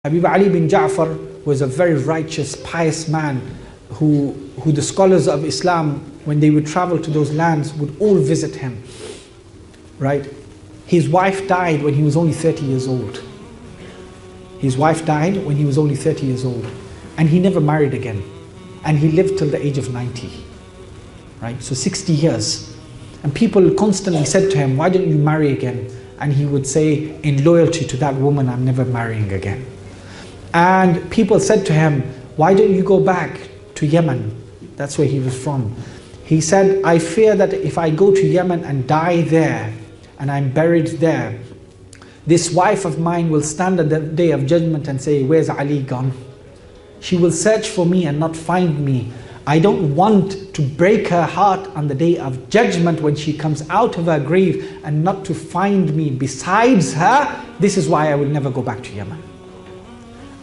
Habib Ali ibn Ja'far was a very righteous, pious man who the scholars of Islam, when they would travel to those lands, would all visit him. Right? His wife died when he was only 30 years old. His wife died when he was only 30 years old. And he never married again. And he lived till the age of 90. Right? So 60 years. And people constantly said to him, why don't you marry again? And he would say, in loyalty to that woman, I'm never marrying again. And people said to him, why don't you go back to Yemen? That's where he was from. He said, I fear that if I go to Yemen and die there, and I'm buried there, this wife of mine will stand at the day of judgment and say, where's Ali gone? She will search for me and not find me. I don't want to break her heart on the day of judgment when she comes out of her grave and not to find me besides her. This is why I will never go back to Yemen.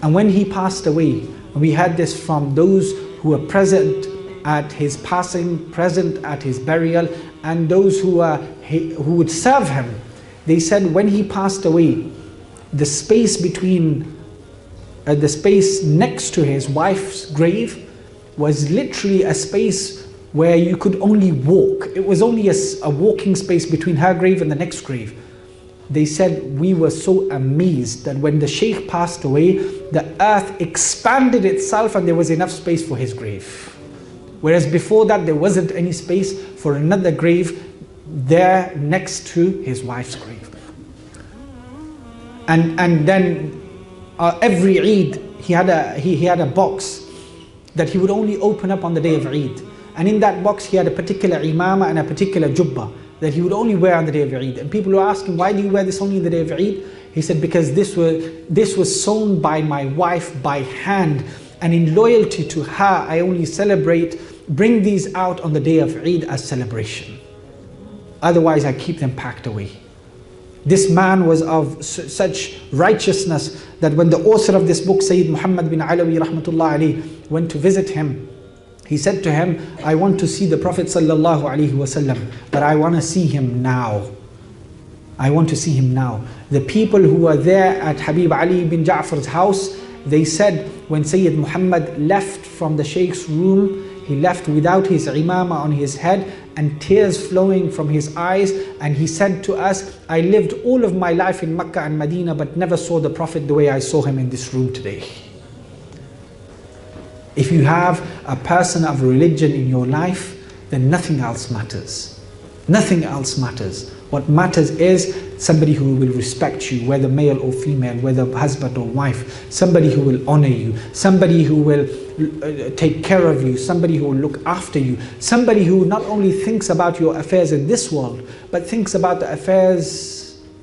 And when he passed away, we had this from those who were present at his passing, present at his burial, and those who would serve him. They said when he passed away, the space between, the space next to his wife's grave was literally a space where you could only walk. It was only a walking space between her grave and the next grave. They said, we were so amazed that when the Shaykh passed away, the earth expanded itself and there was enough space for his grave. Whereas before that, there wasn't any space for another grave there next to his wife's grave. And then every Eid, he had a box that he would only open up on the day of Eid. And in that box, he had a particular imama and a particular jubbah that he would only wear on the day of Eid. And people were asking, why do you wear this only on the day of Eid? He said, because this was sewn by my wife by hand, and in loyalty to her, I only bring these out on the day of Eid as celebration. Otherwise, I keep them packed away. This man was of such righteousness that when the author of this book, Sayyid Muhammad bin Alawi rahmatullah alayhi, went to visit him, he said to him, I want to see the Prophet sallallahu alaihi wasallam, but I want to see him now. I want to see him now. The people who were there at Habib Ali ibn Ja'far's house, they said when Sayyid Muhammad left from the Shaykh's room, he left without his imama on his head and tears flowing from his eyes, and he said to us, I lived all of my life in Mecca and Medina but never saw the Prophet the way I saw him in this room today. If you have a person of religion in your life, then nothing else matters. Nothing else matters. What matters is somebody who will respect you, whether male or female, whether husband or wife, somebody who will honor you, somebody who will take care of you, somebody who will look after you, somebody who not only thinks about your affairs in this world, but thinks about the affairs